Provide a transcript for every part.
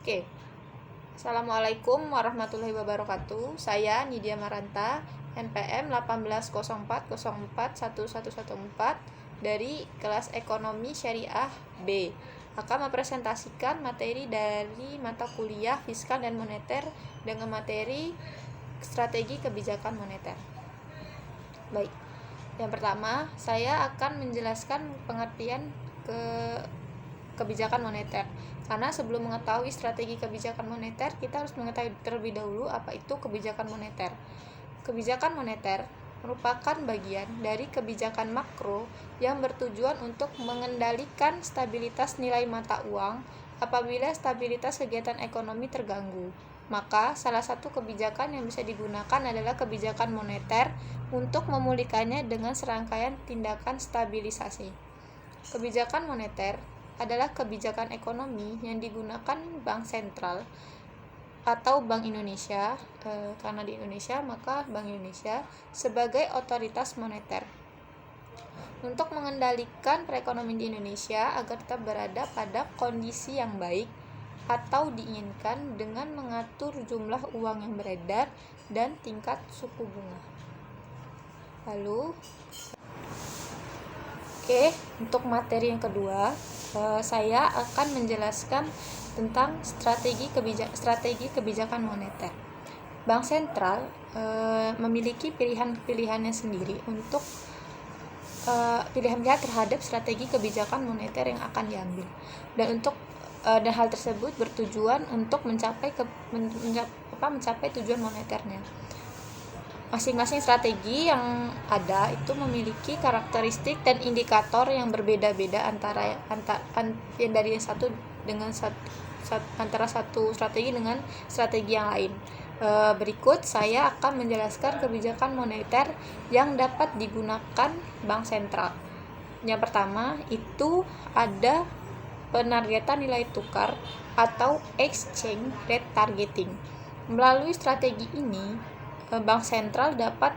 Oke, Assalamualaikum warahmatullahi wabarakatuh. Saya Nidia Maranta, NPM 1804041114 dari kelas Ekonomi Syariah B, akan mempresentasikan materi dari mata kuliah Fiskal dan Moneter dengan materi Strategi Kebijakan Moneter. Baik, yang pertama saya akan menjelaskan pengertian kebijakan moneter. Karena sebelum mengetahui strategi kebijakan moneter, kita harus mengetahui terlebih dahulu apa itu kebijakan moneter. Kebijakan moneter merupakan bagian dari kebijakan makro yang bertujuan untuk mengendalikan stabilitas nilai mata uang apabila stabilitas kegiatan ekonomi terganggu. Maka, salah satu kebijakan yang bisa digunakan adalah kebijakan moneter untuk memulihkannya dengan serangkaian tindakan stabilisasi. Kebijakan moneter adalah kebijakan ekonomi yang digunakan Bank Sentral atau Bank Indonesia, karena di Indonesia maka Bank Indonesia sebagai otoritas moneter untuk mengendalikan perekonomian di Indonesia agar tetap berada pada kondisi yang baik atau diinginkan dengan mengatur jumlah uang yang beredar dan tingkat suku bunga. Lalu, untuk materi yang kedua, saya akan menjelaskan tentang strategi kebijakan moneter. Bank Sentral memiliki pilihan-pilihannya sendiri untuk pilihan-pilihan terhadap strategi kebijakan moneter yang akan diambil, dan hal tersebut bertujuan untuk mencapai tujuan moneternya. Masing-masing strategi yang ada itu memiliki karakteristik dan indikator yang berbeda-beda antara satu strategi dengan strategi yang lain. Berikut saya akan menjelaskan kebijakan moneter yang dapat digunakan Bank Sentral. Yang pertama itu ada penargetan nilai tukar atau exchange rate targeting. Melalui strategi ini, Bank Sentral dapat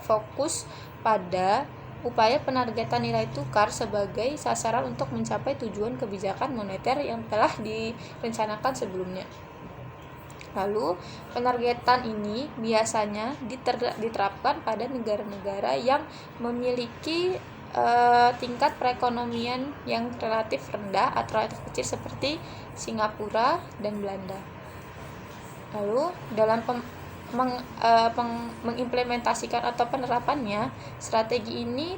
fokus pada upaya penargetan nilai tukar sebagai sasaran untuk mencapai tujuan kebijakan moneter yang telah direncanakan sebelumnya. Lalu, penargetan ini biasanya diterapkan pada negara-negara yang memiliki tingkat perekonomian yang relatif rendah atau relatif kecil seperti Singapura dan Belanda. Lalu, dalam mengimplementasikan atau penerapannya, strategi ini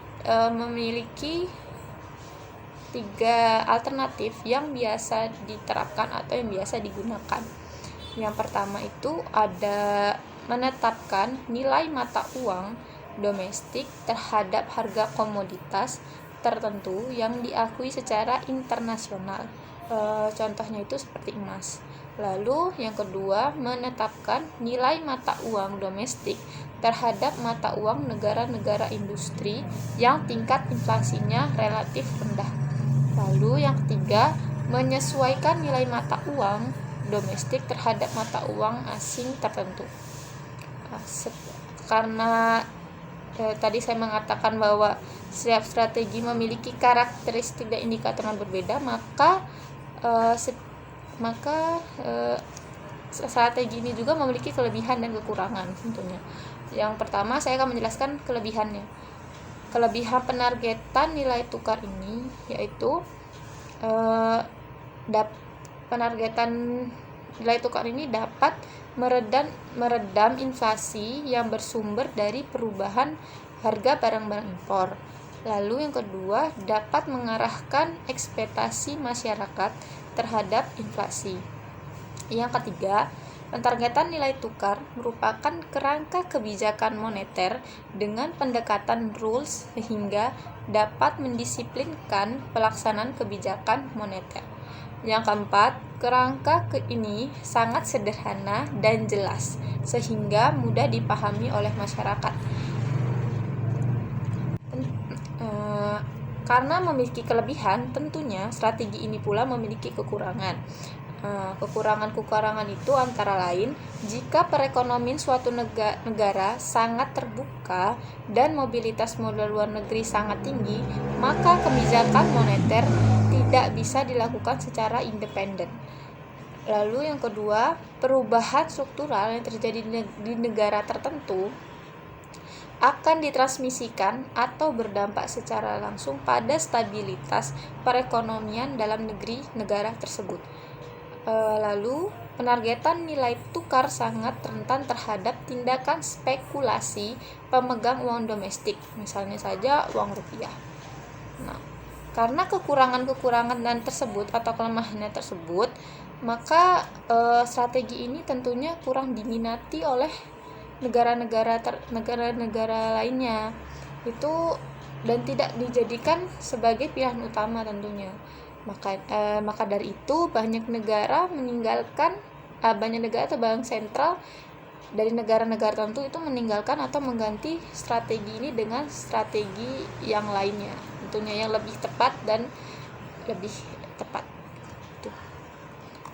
memiliki 3 alternatif yang biasa diterapkan atau yang biasa digunakan. Yang pertama itu ada menetapkan nilai mata uang domestik terhadap harga komoditas tertentu yang diakui secara internasional. Contohnya itu seperti emas. Lalu yang kedua, menetapkan nilai mata uang domestik terhadap mata uang negara-negara industri yang tingkat inflasinya relatif rendah. Lalu yang ketiga, menyesuaikan nilai mata uang domestik terhadap mata uang asing tertentu. Karena tadi saya mengatakan bahwa setiap strategi memiliki karakteristik dan indikator yang berbeda, maka strategi ini juga memiliki kelebihan dan kekurangan tentunya. Yang pertama, saya akan menjelaskan kelebihannya. Kelebihan penargetan nilai tukar ini yaitu penargetan nilai tukar ini dapat meredam inflasi yang bersumber dari perubahan harga barang-barang impor. Lalu yang kedua, dapat mengarahkan ekspektasi masyarakat terhadap inflasi. Yang ketiga, pentargetan nilai tukar merupakan kerangka kebijakan moneter dengan pendekatan rules sehingga dapat mendisiplinkan pelaksanaan kebijakan moneter. Yang keempat, kerangka ini sangat sederhana dan jelas sehingga mudah dipahami oleh masyarakat. Karena memiliki kelebihan, tentunya strategi ini pula memiliki kekurangan. Kekurangan itu antara lain jika perekonomian suatu negara sangat terbuka dan mobilitas modal luar negeri sangat tinggi, maka kebijakan moneter tidak bisa dilakukan secara independen. Lalu yang kedua, perubahan struktural yang terjadi di negara tertentu akan ditransmisikan atau berdampak secara langsung pada stabilitas perekonomian dalam negara tersebut. Lalu, penargetan nilai tukar sangat rentan terhadap tindakan spekulasi pemegang uang domestik, misalnya saja uang rupiah. Nah, karena kekurangan-kekurangan dan tersebut atau kelemahannya tersebut, maka strategi ini tentunya kurang diminati oleh negara-negara lainnya itu, dan tidak dijadikan sebagai pilihan utama tentunya. Maka dari itu banyak negara atau bank sentral dari negara-negara tertentu itu meninggalkan atau mengganti strategi ini dengan strategi yang lainnya, tentunya yang lebih tepat dan lebih tepat.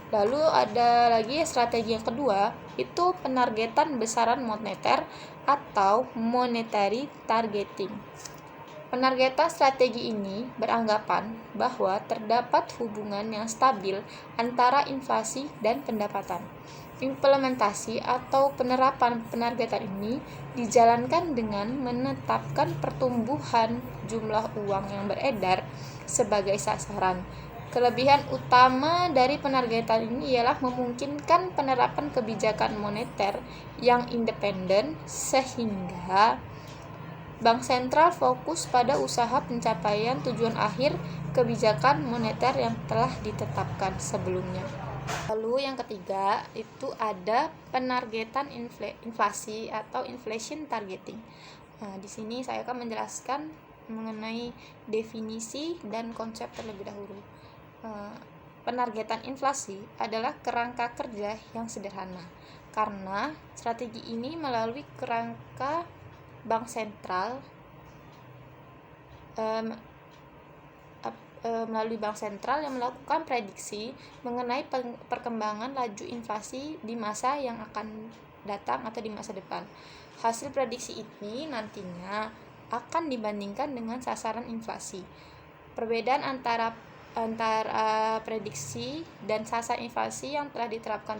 Lalu ada lagi strategi yang kedua, itu penargetan besaran moneter atau monetary targeting. Penargetan strategi ini beranggapan bahwa terdapat hubungan yang stabil antara inflasi dan pendapatan. Implementasi atau penerapan penargetan ini dijalankan dengan menetapkan pertumbuhan jumlah uang yang beredar sebagai sasaran. Kelebihan utama dari penargetan ini ialah memungkinkan penerapan kebijakan moneter yang independen sehingga bank sentral fokus pada usaha pencapaian tujuan akhir kebijakan moneter yang telah ditetapkan sebelumnya. Lalu yang ketiga itu ada penargetan inflasi atau inflation targeting. Nah, di sini saya akan menjelaskan mengenai definisi dan konsep terlebih dahulu. Penargetan inflasi adalah kerangka kerja yang sederhana karena strategi ini melalui kerangka bank sentral yang melakukan prediksi mengenai perkembangan laju inflasi di masa yang akan datang atau di masa depan. Hasil prediksi ini nantinya akan dibandingkan dengan sasaran inflasi. Perbedaan antara prediksi dan sasaran inflasi yang telah ditetapkan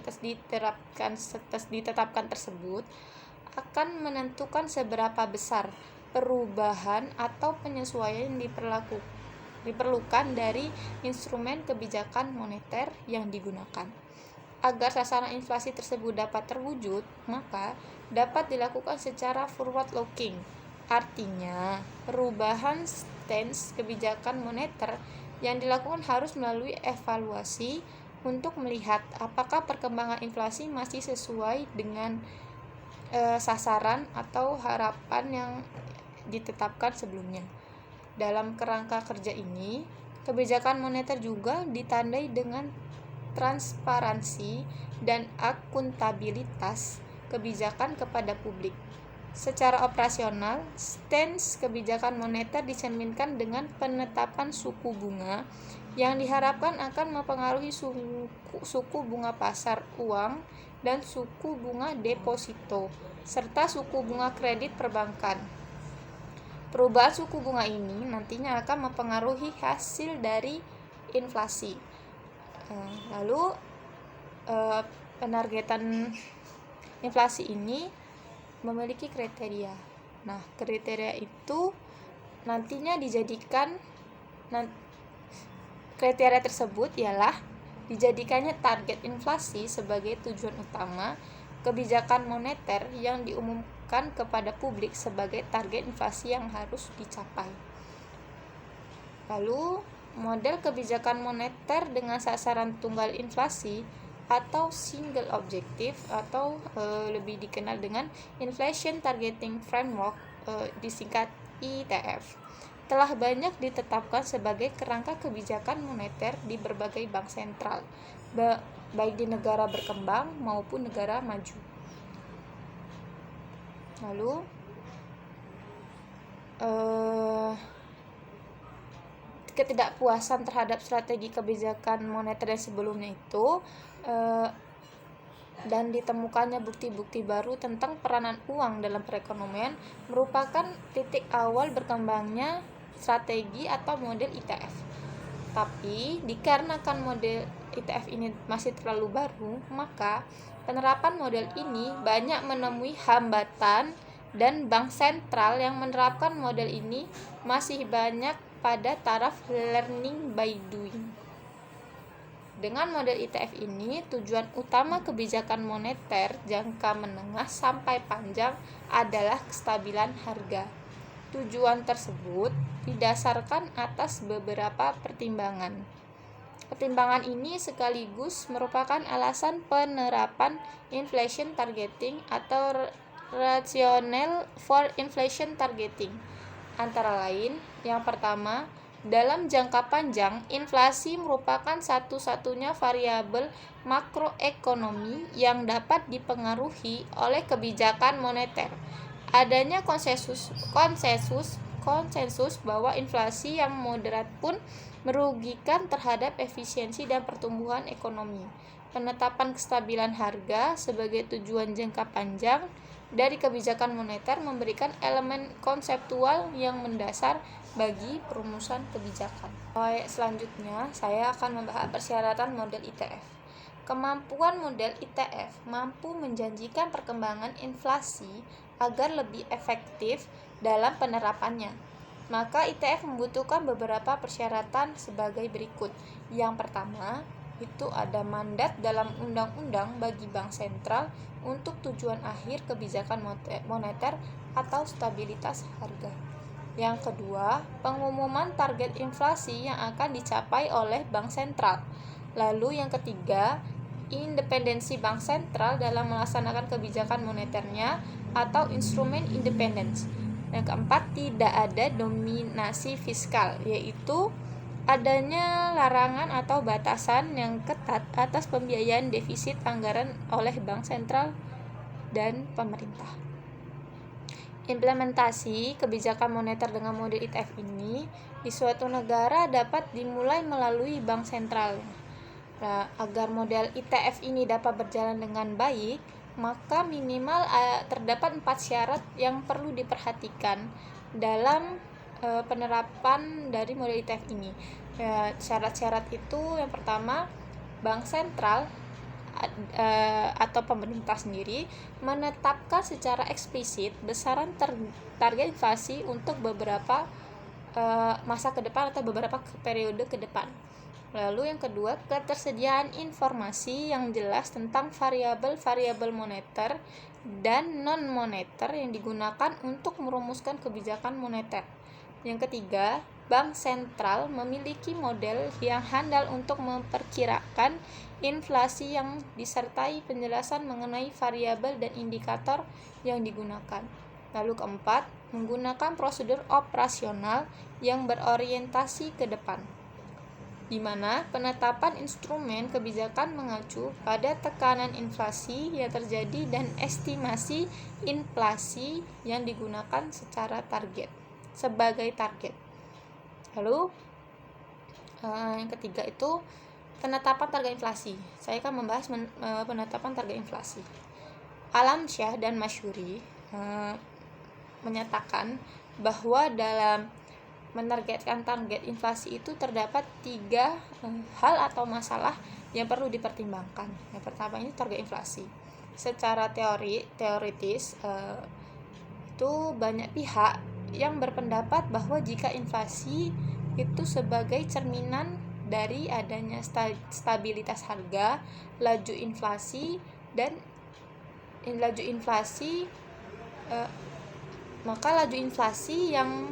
tersebut akan menentukan seberapa besar perubahan atau penyesuaian yang diperlukan dari instrumen kebijakan moneter yang digunakan. Agar sasaran inflasi tersebut dapat terwujud, maka dapat dilakukan secara forward looking. Artinya, perubahan stance kebijakan moneter yang dilakukan harus melalui evaluasi untuk melihat apakah perkembangan inflasi masih sesuai dengan sasaran atau harapan yang ditetapkan sebelumnya. Dalam kerangka kerja ini, kebijakan moneter juga ditandai dengan transparansi dan akuntabilitas kebijakan kepada publik. Secara operasional, stance kebijakan moneter dicerminkan dengan penetapan suku bunga yang diharapkan akan mempengaruhi suku bunga pasar uang dan suku bunga deposito, serta suku bunga kredit perbankan. Perubahan suku bunga ini nantinya akan mempengaruhi hasil dari inflasi. Lalu penargetan inflasi ini memiliki kriteria. Nah, kriteria itu nantinya kriteria tersebut ialah dijadikannya target inflasi sebagai tujuan utama kebijakan moneter yang diumumkan kepada publik sebagai target inflasi yang harus dicapai. Lalu, model kebijakan moneter dengan sasaran tunggal inflasi atau single objective atau lebih dikenal dengan Inflation Targeting Framework, disingkat ITF, telah banyak ditetapkan sebagai kerangka kebijakan moneter di berbagai bank sentral, baik di negara berkembang maupun negara maju. Lalu ketidakpuasan terhadap strategi kebijakan moneter yang sebelumnya itu dan ditemukannya bukti-bukti baru tentang peranan uang dalam perekonomian merupakan titik awal berkembangnya strategi atau model ITF. Tapi dikarenakan model ITF ini masih terlalu baru, maka penerapan model ini banyak menemui hambatan dan bank sentral yang menerapkan model ini masih banyak pada taraf learning by doing. Dengan model ITF ini, tujuan utama kebijakan moneter jangka menengah sampai panjang adalah kestabilan harga. Tujuan tersebut didasarkan atas beberapa pertimbangan. Pertimbangan ini sekaligus merupakan alasan penerapan inflation targeting atau rationale for inflation targeting. Antara lain, yang pertama, dalam jangka panjang, inflasi merupakan satu-satunya variabel makroekonomi yang dapat dipengaruhi oleh kebijakan moneter. Adanya konsensus bahwa inflasi yang moderat pun merugikan terhadap efisiensi dan pertumbuhan ekonomi. Penetapan kestabilan harga sebagai tujuan jangka panjang dari kebijakan moneter memberikan elemen konseptual yang mendasar bagi perumusan kebijakan. Selanjutnya, saya akan membahas persyaratan model ITF. Kemampuan model ITF mampu menjanjikan perkembangan inflasi agar lebih efektif dalam penerapannya. Maka ITF membutuhkan beberapa persyaratan sebagai berikut. Yang pertama, itu ada mandat dalam undang-undang bagi bank sentral untuk tujuan akhir kebijakan moneter atau stabilitas harga. Yang kedua, pengumuman target inflasi yang akan dicapai oleh bank sentral. Lalu yang ketiga, independensi bank sentral dalam melaksanakan kebijakan moneternya atau instrumen independence. Yang keempat, tidak ada dominasi fiskal, yaitu adanya larangan atau batasan yang ketat atas pembiayaan defisit anggaran oleh bank sentral dan pemerintah. Implementasi kebijakan moneter dengan model ITF ini di suatu negara dapat dimulai melalui bank sentral. Nah, agar model ITF ini dapat berjalan dengan baik, maka minimal terdapat 4 syarat yang perlu diperhatikan dalam penerapan dari model ITF ini. Syarat-syarat itu yang pertama, bank sentral atau pemerintah sendiri menetapkan secara eksplisit besaran target inflasi untuk beberapa masa ke depan atau beberapa periode ke depan. Lalu yang kedua, ketersediaan informasi yang jelas tentang variabel-variabel moneter dan non-moneter yang digunakan untuk merumuskan kebijakan moneter. Yang ketiga, bank sentral memiliki model yang handal untuk memperkirakan inflasi yang disertai penjelasan mengenai variabel dan indikator yang digunakan. Lalu keempat, menggunakan prosedur operasional yang berorientasi ke depan, di mana penetapan instrumen kebijakan mengacu pada tekanan inflasi yang terjadi dan estimasi inflasi yang digunakan sebagai target. Lalu yang ketiga itu penetapan target inflasi. Saya akan membahas penetapan target inflasi. Alamsyah dan Masyuri menyatakan bahwa dalam menargetkan target inflasi itu terdapat 3 hal atau masalah yang perlu dipertimbangkan. Yang pertama ini target inflasi. Secara teoritis itu banyak pihak yang berpendapat bahwa jika inflasi itu sebagai cerminan dari adanya stabilitas harga, laju inflasi maka laju inflasi yang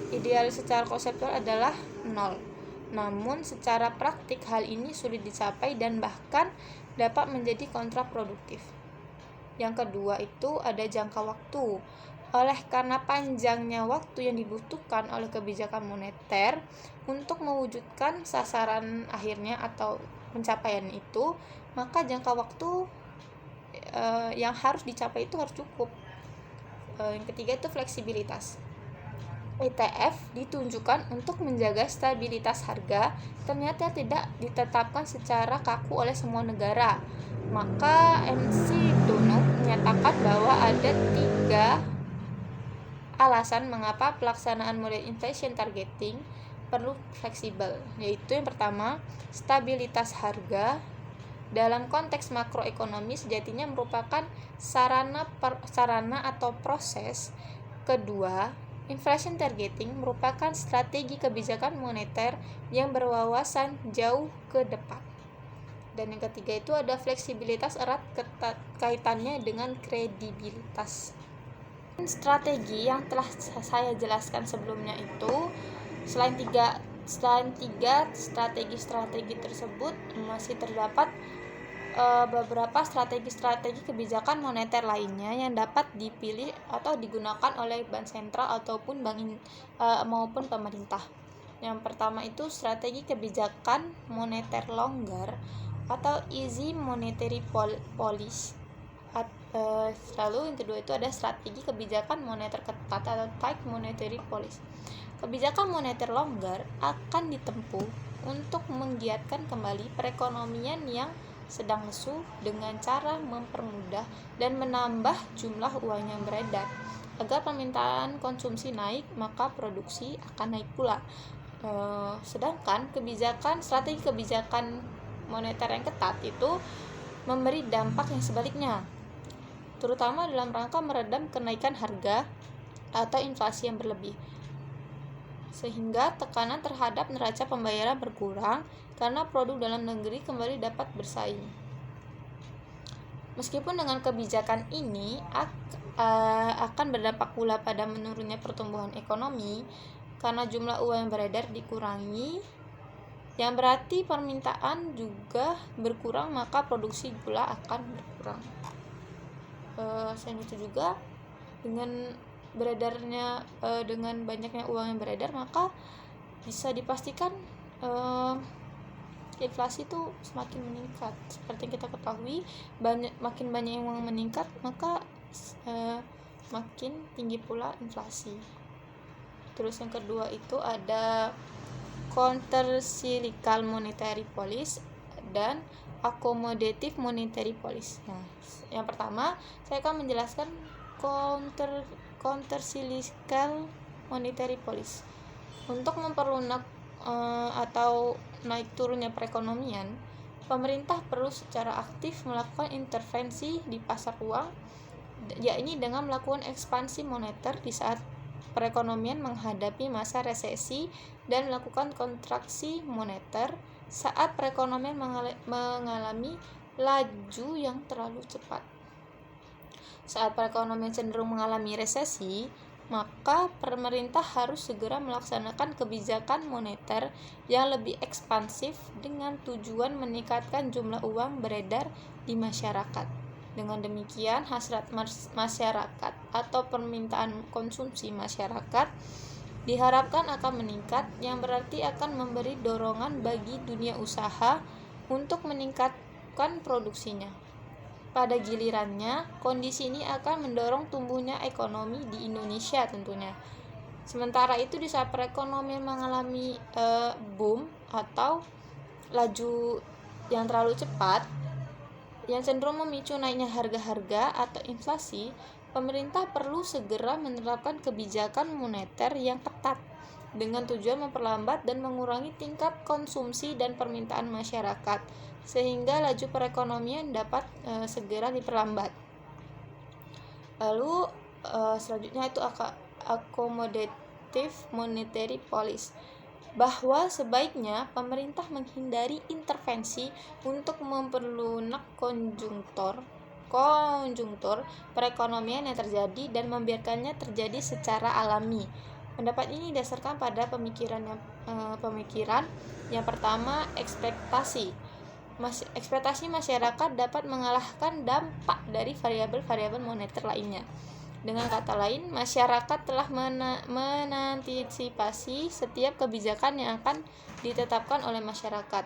ideal secara konseptual adalah 0. Namun secara praktik hal ini sulit dicapai dan bahkan dapat menjadi kontraproduktif. Yang kedua itu ada jangka waktu. Oleh karena panjangnya waktu yang dibutuhkan oleh kebijakan moneter untuk mewujudkan sasaran akhirnya atau pencapaian itu, maka jangka waktu yang harus dicapai itu harus cukup. Yang ketiga itu fleksibilitas. ITF ditunjukkan untuk menjaga stabilitas harga ternyata tidak ditetapkan secara kaku oleh semua negara. Maka MC Dunuk menyatakan bahwa ada 3 alasan mengapa pelaksanaan model inflation targeting perlu fleksibel, yaitu yang pertama, stabilitas harga. Dalam konteks makroekonomi sejatinya merupakan sarana atau proses. Kedua, inflation targeting merupakan strategi kebijakan moneter yang berwawasan jauh ke depan. Dan yang ketiga itu ada fleksibilitas erat kaitannya dengan kredibilitas. Strategi yang telah saya jelaskan sebelumnya itu, selain tiga strategi tersebut, masih terdapat beberapa strategi kebijakan moneter lainnya yang dapat dipilih atau digunakan oleh bank sentral ataupun maupun pemerintah. Yang pertama itu strategi kebijakan moneter longgar atau easy monetary policy. Lalu yang kedua itu ada strategi kebijakan moneter ketat atau tight monetary policy. Kebijakan moneter longgar akan ditempuh untuk menggiatkan kembali perekonomian yang sedang lesu dengan cara mempermudah dan menambah jumlah uang yang beredar. Agar permintaan konsumsi naik, maka produksi akan naik pula. Sedangkan strategi kebijakan moneter yang ketat itu memberi dampak yang sebaliknya, terutama dalam rangka meredam kenaikan harga atau inflasi yang berlebih, sehingga tekanan terhadap neraca pembayaran berkurang karena produk dalam negeri kembali dapat bersaing. Meskipun dengan kebijakan ini akan berdampak pula pada menurunnya pertumbuhan ekonomi karena jumlah uang yang beredar dikurangi, yang berarti permintaan juga berkurang, maka produksi pula akan berkurang. Selain itu juga dengan banyaknya uang yang beredar, maka bisa dipastikan inflasi itu semakin meningkat. Seperti yang kita ketahui, makin banyak yang uang meningkat, maka makin tinggi pula inflasi. Terus yang kedua itu ada counter-cyclical monetary policy dan accommodative monetary policy. Nah, yang pertama saya akan menjelaskan counter-cyclical monetary policy. Untuk memperlunak atau naik turunnya perekonomian, pemerintah perlu secara aktif melakukan intervensi di pasar uang, yakni dengan melakukan ekspansi moneter di saat perekonomian menghadapi masa resesi dan melakukan kontraksi moneter saat perekonomian mengalami laju yang terlalu cepat. Saat perekonomian cenderung mengalami resesi, maka pemerintah harus segera melaksanakan kebijakan moneter yang lebih ekspansif dengan tujuan meningkatkan jumlah uang beredar di masyarakat. Dengan demikian, hasrat masyarakat atau permintaan konsumsi masyarakat diharapkan akan meningkat, yang berarti akan memberi dorongan bagi dunia usaha untuk meningkatkan produksinya. Pada gilirannya, kondisi ini akan mendorong tumbuhnya ekonomi di Indonesia tentunya. Sementara itu, di saat perekonomian mengalami boom atau laju yang terlalu cepat, yang cenderung memicu naiknya harga-harga atau inflasi, pemerintah perlu segera menerapkan kebijakan moneter yang ketat dengan tujuan memperlambat dan mengurangi tingkat konsumsi dan permintaan masyarakat, sehingga laju perekonomian dapat segera diperlambat. Lalu selanjutnya itu accommodative monetary policy, bahwa sebaiknya pemerintah menghindari intervensi untuk memperlunak konjungtur perekonomian yang terjadi dan membiarkannya terjadi secara alami. Pendapat ini didasarkan pada pemikiran yang pertama, ekspektasi masyarakat dapat mengalahkan dampak dari variabel-variabel moneter lainnya. Dengan kata lain, masyarakat telah menantisipasi setiap kebijakan yang akan ditetapkan oleh masyarakat.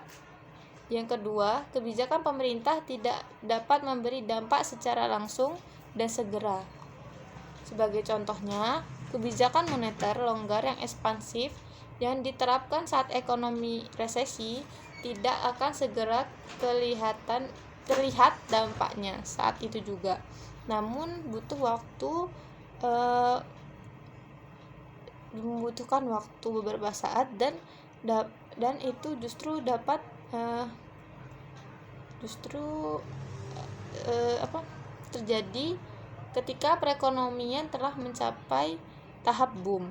Yang kedua, kebijakan pemerintah tidak dapat memberi dampak secara langsung dan segera. Sebagai contohnya, kebijakan moneter longgar yang ekspansif yang diterapkan saat ekonomi resesi tidak akan segera terlihat dampaknya saat itu juga. Namun butuh waktu membutuhkan waktu beberapa saat dan itu justru dapat terjadi ketika perekonomian telah mencapai tahap boom.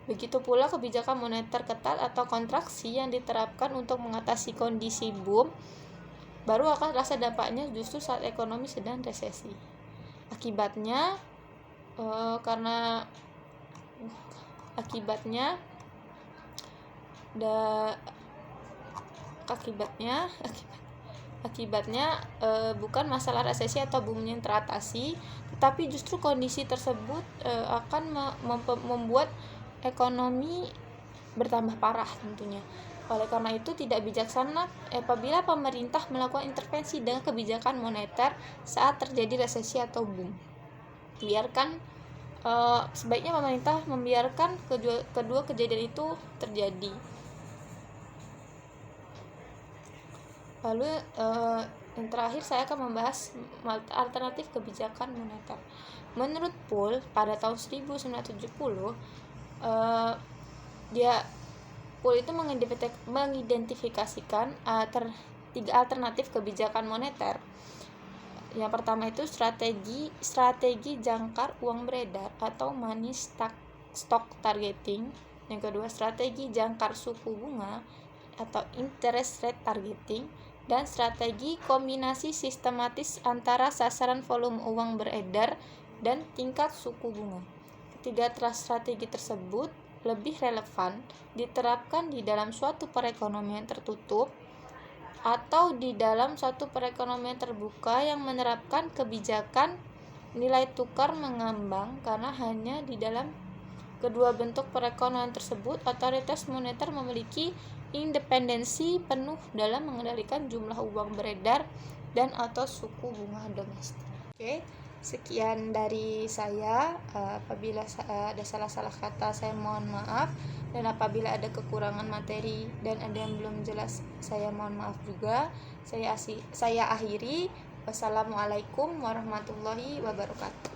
Begitu pula kebijakan moneter ketat atau kontraksi yang diterapkan untuk mengatasi kondisi boom baru akan terasa dampaknya justru saat ekonomi sedang resesi. Akibatnya bukan masalah resesi atau boomnya yang teratasi, tetapi justru kondisi tersebut akan membuat ekonomi bertambah parah tentunya. Oleh karena itu tidak bijaksana apabila pemerintah melakukan intervensi dengan kebijakan moneter saat terjadi resesi atau boom. Sebaiknya pemerintah membiarkan kedua kejadian itu terjadi. Lalu yang terakhir saya akan membahas alternatif kebijakan moneter. Menurut Poole pada tahun 1970, Poole itu mengidentifikasikan tiga alternatif kebijakan moneter. Yang pertama itu strategi jangkar uang beredar atau money stock targeting. Yang kedua, strategi jangkar suku bunga atau interest rate targeting, dan strategi kombinasi sistematis antara sasaran volume uang beredar dan tingkat suku bunga. Ketiga strategi tersebut lebih relevan diterapkan di dalam suatu perekonomian tertutup atau di dalam suatu perekonomian terbuka yang menerapkan kebijakan nilai tukar mengambang, karena hanya di dalam kedua bentuk perekonomian tersebut otoritas moneter memiliki independensi penuh dalam mengendalikan jumlah uang beredar dan atau suku bunga domestik. Oke. Sekian dari saya. Apabila ada salah-salah kata saya mohon maaf, dan apabila ada kekurangan materi dan ada yang belum jelas saya mohon maaf juga. Saya akhiri. Wassalamualaikum warahmatullahi wabarakatuh.